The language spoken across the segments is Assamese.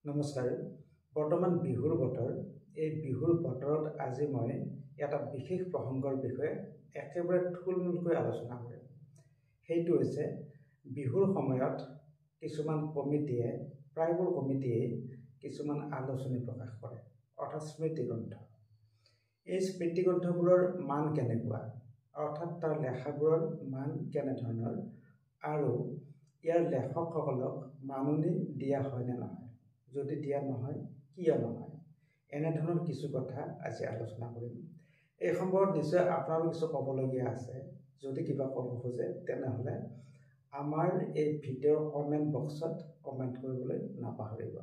নমস্কাৰ। বৰ্তমান বিহুৰ বতৰ। এই বিহুৰ বতৰত আজি মই এটা বিশেষ প্ৰসংগৰ বিষয়ে একেবাৰে থুলমূলকৈ আলোচনা কৰিম। সেইটো হৈছে বিহুৰ সময়ত কিছুমান কমিটিয়ে, প্ৰায়বোৰ কমিটিয়ে কিছুমান আলোচনী প্ৰকাশ কৰে, অৰ্থাৎ স্মৃতিগ্ৰন্থ। এই স্মৃতিগ্ৰন্থবোৰৰ মান কেনেকুৱা, অৰ্থাৎ তাৰ লেখাবোৰৰ মান কেনেধৰণৰ আৰু ইয়াৰ লেখকসকলক মাননি দিয়া হয় নে নহয়, যদি দিয়া নহয় কিয় নহয়, এনেধৰণৰ কিছু কথা আজি আলোচনা কৰিম। এই সম্পৰ্কত নিশ্চয় আপোনাৰো কিছু ক'বলগীয়া আছে। যদি কিবা ক'ব খোজে তেনেহ'লে আমাৰ এই ভিডিঅ'ৰ কমেণ্ট বক্সত কমেণ্ট কৰিবলৈ নাপাহৰিব।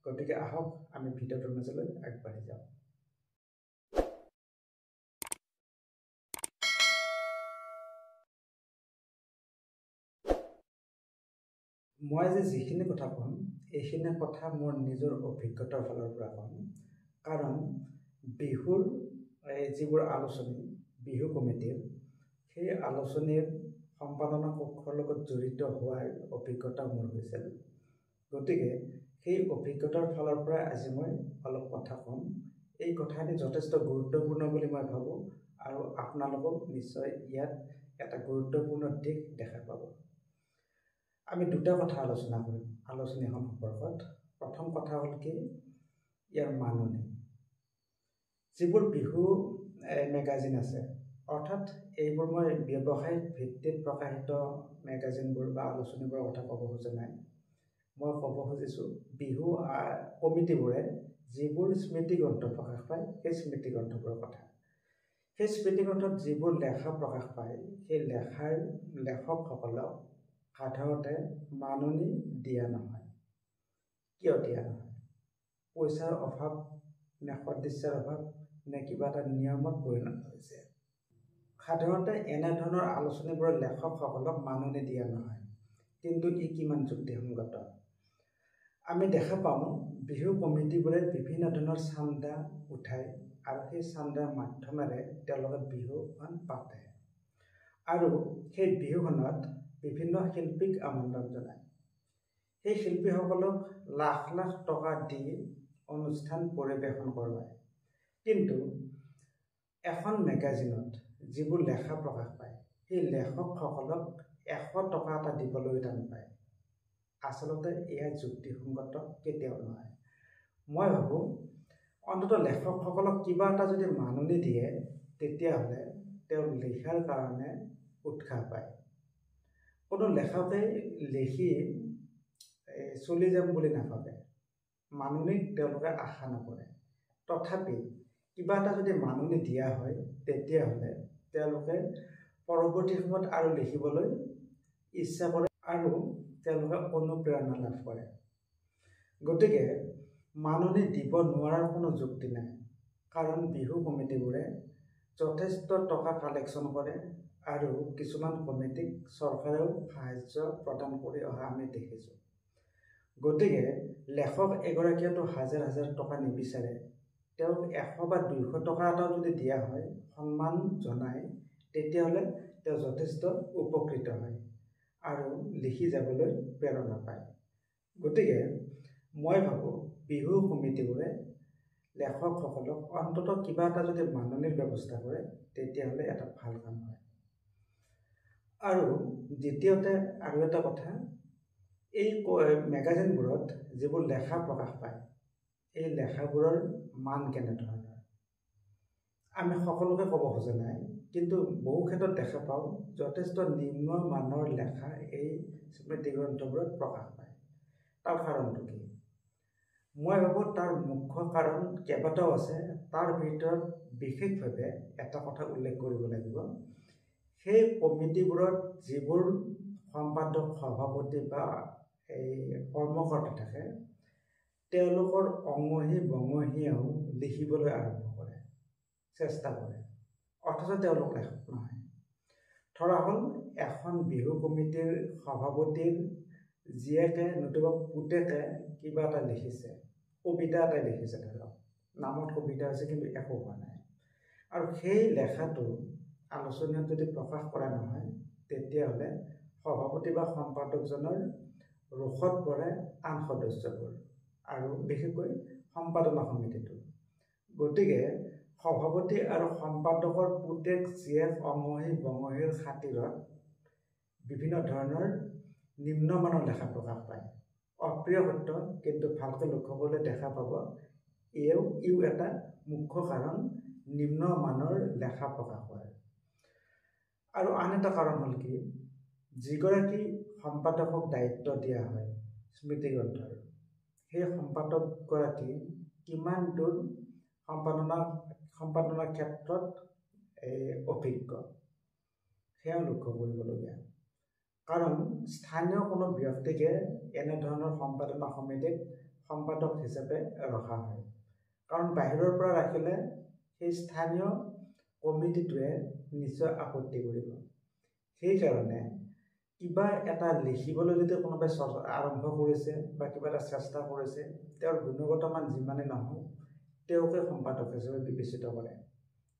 গতিকে আহক আমি ভিডিঅ'টোৰ মাজলৈ আগবাঢ়ি যাওঁ। মই আজি যিখিনি কথা ক'ম এইখিনি কথা মোৰ নিজৰ অভিজ্ঞতাৰ ফালৰ পৰা ক'ম। কাৰণ বিহুৰ যিবোৰ আলোচনী বিহু কমিটিৰ, সেই আলোচনীৰ সম্পাদনা কক্ষৰ লগত জড়িত হোৱাৰ অভিজ্ঞতা মোৰ হৈছিল। গতিকে সেই অভিজ্ঞতাৰ ফালৰ পৰা আজি মই অলপ কথা ক'ম। এই কথাখিনি যথেষ্ট গুৰুত্বপূৰ্ণ বুলি মই ভাবোঁ আৰু আপোনালোকক নিশ্চয় ইয়াত এটা গুৰুত্বপূৰ্ণ দিশ দেখা পাব। আমি দুটা কথা আলোচনা কৰিম আলোচনীখন সম্পৰ্কত। প্ৰথম কথা হ'ল কি, ইয়াৰ মাননি। যিবোৰ বিহু মেগাজিন আছে, অৰ্থাৎ এইবোৰ মই ব্যৱসায়িক ভিত্তিত প্ৰকাশিত মেগাজিনবোৰ বা আলোচনীবোৰৰ কথা ক'ব খোজা নাই। মই ক'ব খুজিছোঁ বিহু কমিটিবোৰে যিবোৰ স্মৃতিগ্ৰন্থ প্ৰকাশ পায় সেই স্মৃতিগ্ৰন্থবোৰৰ কথা। সেই স্মৃতিগ্ৰন্থত যিবোৰ লেখা প্ৰকাশ পায় সেই লেখাৰ লেখকসকলক সাধাৰণতে মাননি দিয়া নহয়। কিয় দিয়া নহয়? পইচাৰ অভাৱ নে সদিচ্ছাৰ অভাৱ নে কিবা এটা নিয়মত পৰিণত হৈছে? সাধাৰণতে এনেধৰণৰ আলোচনীবোৰৰ লেখকসকলক মাননি দিয়া নহয়। কিন্তু ই কিমান যুক্তিসংগত? আমি দেখা পাওঁ বিহু কমিটিবোৰে বিভিন্ন ধৰণৰ চান্দা উঠায় আৰু সেই চান্দাৰ মাধ্যমেৰে তেওঁলোকে বিহুখন পাতে আৰু সেই বিহুখনত বিভিন্ন শিল্পীক আমন্ত্ৰণ জনায়। সেই শিল্পীসকলক লাখ লাখ টকা দি অনুষ্ঠান পৰিৱেশন কৰোৱায়। কিন্তু এখন মেগাজিনত যিবোৰ লেখা প্ৰকাশ পায় সেই লেখকসকলক 100 টকা এটা দিবলৈ টান পায়। আচলতে এয়া যুক্তিসংগত কেতিয়াও নহয়। মই ভাবোঁ অন্ততঃ লেখকসকলক কিবা এটা যদি মাননি দিয়ে তেতিয়াহ'লে তেওঁ লিখাৰ কাৰণে উৎসাহ পায়। কোনো লেখকেই লিখি চলি যাম বুলি নাভাবে, মাননিক তেওঁলোকে আশা নকৰে। তথাপি কিবা এটা যদি মাননি দিয়া হয় তেতিয়াহ'লে তেওঁলোকে পৰৱৰ্তী সময়ত আৰু লিখিবলৈ ইচ্ছা কৰে আৰু তেওঁলোকে অনুপ্ৰেৰণা লাভ কৰে। গতিকে মাননি দিব নোৱাৰাৰ কোনো যুক্তি নাই। কাৰণ বিহু কমিটিবোৰে যথেষ্ট টকা কালেকশ্যন কৰে আৰু কিছুমান কমিটিক চৰকাৰেও সাহায্য প্ৰদান কৰি অহা আমি দেখিছোঁ। গতিকে লেখক এগৰাকীয়েতো হাজাৰ হাজাৰ টকা নিবিচাৰে। তেওঁক 100 বা 200 টকা এটাও যদি দিয়া হয় সন্মান জনাই, তেতিয়াহ'লে তেওঁ যথেষ্ট উপকৃত হয় আৰু লিখি যাবলৈ প্ৰেৰণা পায়। গতিকে মই ভাবোঁ বিহু কমিটিবোৰে লেখকসকলক অন্ততঃ কিবা এটা যদি মাননিৰ ব্যৱস্থা কৰে তেতিয়াহ'লে এটা ভাল কাম হয়। আৰু দ্বিতীয়তে আৰু এটা কথা, এই মেগাজিনবোৰত যিবোৰ লেখা প্ৰকাশ পায় এই লেখাবোৰৰ মান কেনেধৰণৰ? আমি সকলোকে ক'ব খোজা নাই, কিন্তু বহু ক্ষেত্ৰত দেখা পাওঁ যথেষ্ট নিম্ন মানৰ লেখা এই স্মৃতিগ্ৰন্থবোৰত প্ৰকাশ পায়। তাৰ কাৰণটো কি? মই ভাবোঁ তাৰ মুখ্য কাৰণ কেইবাটাও আছে। তাৰ ভিতৰত বিশেষভাৱে এটা কথা উল্লেখ কৰিব লাগিব। সেই কমিটিবোৰত যিবোৰ সম্পাদক, সভাপতি বা কৰ্মকৰ্তা থাকে তেওঁলোকৰ অঙহী বঙহীয়েও লিখিবলৈ আৰম্ভ কৰে, চেষ্টা কৰে, অথচ তেওঁলোক লেখক নহয়। ধৰা হ'ল এখন বিহু কমিটিৰ সভাপতিৰ জীয়েকে নতুবা পুতেকে কিবা এটা লিখিছে, কবিতা এটা লিখিছে, ধৰক নামত কবিতা হৈছে কিন্তু একো হোৱা নাই, আৰু সেই লেখাটো আলোচনীত যদি প্ৰকাশ কৰা নহয় তেতিয়াহ'লে সভাপতি বা সম্পাদকজনৰ ৰোষত পৰে আন সদস্যবোৰ। আৰু বিশেষকৈ সম্পাদনা সমিতিটো। গতিকে সভাপতি আৰু সম্পাদকৰ পুতেক জীয়েক অঙহী বঙহীৰ খাতিৰত বিভিন্ন ধৰণৰ নিম্নমানৰ লেখা প্ৰকাশ পায়। অপ্ৰিয় সত্য, কিন্তু ভালকৈ লক্ষ্য কৰিলে দেখা পাব ইও এটা মুখ্য কাৰণ নিম্নমানৰ লেখা প্ৰকাশ হয়। আৰু আন এটা কাৰণ হ'ল কি, যিগৰাকী সম্পাদকক দায়িত্ব দিয়া হয় স্মৃতিগ্ৰন্থৰ, সেই সম্পাদকগৰাকী কিমান দূৰ সম্পাদনাৰ ক্ষেত্ৰত অভিজ্ঞ সেয়া লক্ষ্য কৰিবলগীয়া। কাৰণ স্থানীয় কোনো ব্যক্তিকে এনেধৰণৰ সম্পাদনা সমিতিত সম্পাদক হিচাপে ৰখা হয়। কাৰণ বাহিৰৰ পৰা ৰাখিলে সেই স্থানীয় কমিটিটোৱে নিশ্চয় আপত্তি কৰিব। সেইকাৰণে কিবা এটা লিখিবলৈ যদি কোনোবাই আৰম্ভ কৰিছে বা কিবা এটা চেষ্টা কৰিছে, তেওঁৰ গুণগত মান যিমানে নহওক তেওঁকে সম্পাদক হিচাপে বিবেচিত কৰে,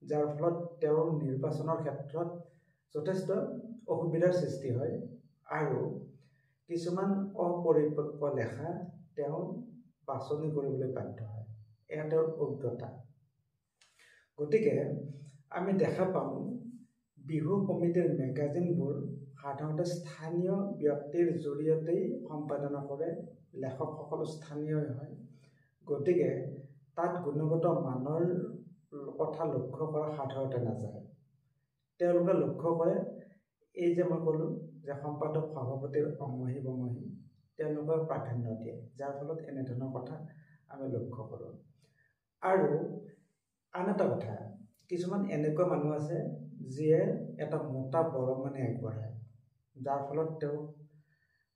যাৰ ফলত তেওঁৰ নিৰ্বাচনৰ ক্ষেত্ৰত যথেষ্ট অসুবিধাৰ সৃষ্টি হয় আৰু কিছুমান অপৰিপক্ক লেখা তেওঁ বাছনি কৰিবলৈ বাধ্য হয়। এয়া তেওঁৰ অজ্ঞতা। গতিকে আমি দেখা পাওঁ বিহু কমিটিৰ মেগাজিনবোৰ সাধাৰণতে স্থানীয় ব্যক্তিৰ জৰিয়তেই সম্পাদনা কৰে, লেখকসকলো স্থানীয়ই হয়। গতিকে তাত গুণগত মানৰ কথা লক্ষ্য কৰা সাধাৰণতে নাযায়। তেওঁলোকে লক্ষ্য কৰে এই যে মই ক'লোঁ যে সম্পাদক সভাপতিৰ অঙহী বঙহী, তেওঁলোকে প্ৰাধান্য দিয়ে, যাৰ ফলত এনেধৰণৰ কথা আমি লক্ষ্য কৰোঁ। আৰু আন এটা কথা, কিছুমান এনেকুৱা মানুহ আছে যিয়ে এটা মোটা বৰঙণি আগবঢ়ায়, যাৰ ফলত তেওঁ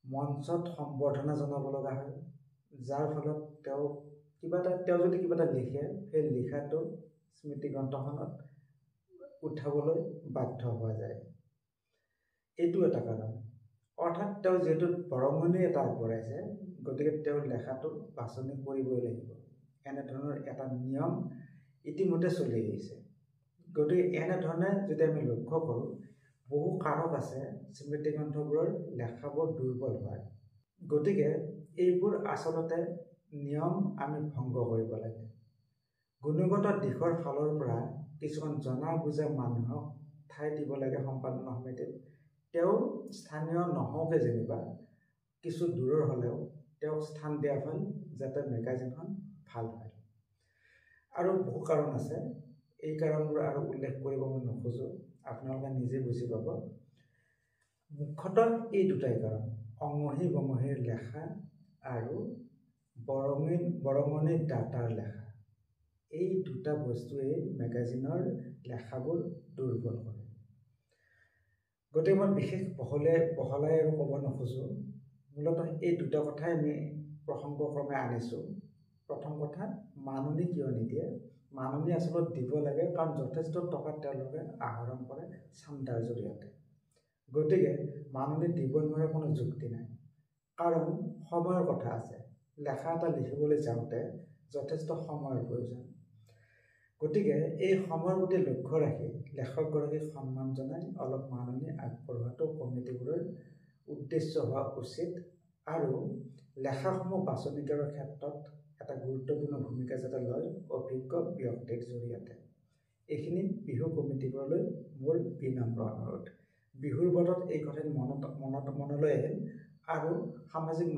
মঞ্চত সম্বৰ্ধনা জনাব লগা হয়, যাৰ ফলত তেওঁ যদি কিবা এটা লিখে, সেই লিখাটো স্মৃতিগ্ৰন্থখনত উঠাবলৈ বাধ্য হোৱা যায়। এইটো এটা কাৰণ। অৰ্থাৎ তেওঁ যিহেতু বৰঙণি এটা আগবঢ়াইছে, গতিকে তেওঁৰ লেখাটো বাছনি কৰিবই লাগিব। এনেধৰণৰ এটা নিয়ম ইতিমধ্যে চলি আহিছে। গতিকে এনেধৰণে যদি আমি লক্ষ্য কৰোঁ, বহু কাৰক আছে স্মৃতিগ্ৰন্থবোৰৰ লেখাবোৰ দুৰ্বল হয়। গতিকে এইবোৰ আচলতে নিয়ম আমি ভংগ কৰিব লাগে। গুণগত দিশৰ ফালৰ পৰা কিছুমান জনা বুজা মানুহক ঠাই দিব লাগে সম্পাদনা সমিতিত। তেওঁ স্থানীয় নহওকে যেনিবা কিছু দূৰৰ হ'লেও তেওঁক স্থান দিয়া হয়, যাতে মেগাজিনখন ভাল হয়। আৰু বহু কাৰণ আছে, এই কাৰণবোৰ আৰু উল্লেখ কৰিব মই নোখোজোঁ, আপোনালোকে নিজে বুজি পাব। মুখ্যতঃ এই দুটাই কাৰণ, অঙহী বঙহীৰ লেখা আৰু বৰঙণিৰ দাতাৰ লেখা। এই দুটা বস্তুৱেই মেগাজিনৰ লেখাবোৰ দুৰ্বল কৰে। গতিকে মই বিশেষ বহলাই আৰু ক'ব নোখোজোঁ। মূলতঃ এই দুটা কথাই আমি প্ৰসংগক্ৰমে আনিছোঁ। প্ৰথম কথা, মাননি কিয় নিদিয়ে? মাননি আচলতে দিব লাগে, কাৰণ যথেষ্ট টকা তেওঁলোকে আহৰণ কৰে চান্দাৰ জৰিয়তে। গতিকে মাননি দিব নোৱাৰে কোনো যুক্তি নাই, কাৰণ সময়ৰ কথা আছে। লেখা এটা লিখিবলৈ যাওঁতে যথেষ্ট সময়ৰ প্ৰয়োজন। গতিকে এই সময়ৰ প্ৰতি লক্ষ্য ৰাখি লেখকগৰাকীক সন্মান জনাই অলপ মাননি আগবঢ়োৱাটো কমিটিবোৰৰ উদ্দেশ্য হোৱা উচিত। আৰু লেখাসমূহ বাছনি কৰাৰ ক্ষেত্ৰত এটা গুৰুত্বপূৰ্ণ ভূমিকা যাতে লয় অভিজ্ঞ ব্যক্তিৰ জৰিয়তে। এইখিনি বিহু কমিটিবোৰলৈ মোৰ বিনম্ৰ অনুৰোধ। বিহুৰ বতৰত এই কথাখিনি মনলৈ আহিল আৰু সামাজিক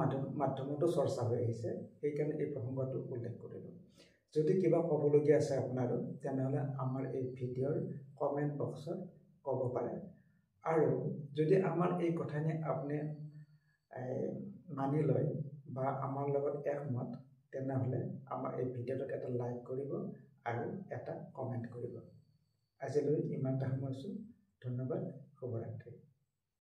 মাধ্যমতো চৰ্চা হৈ আহিছে, সেইকাৰণে এই প্ৰসংগটো উল্লেখ কৰিলোঁ। যদি কিবা ক'বলগীয়া আছে আপোনাৰো, তেনেহ'লে আমাৰ এই ভিডিঅ'ৰ কমেণ্ট বক্সত ক'ব পাৰে। আৰু যদি আমাৰ এই কথাখিনি আপুনি মানি লয় বা আমাৰ লগত একমত, তেনেহ'লে আমাৰ এই ভিডিঅ'টোত এটা লাইক কৰিব আৰু এটা কমেণ্ট কৰিব। আজিলৈ ইমানটা সামৰিছোঁ। ধন্যবাদ। শুভৰাত্ৰি।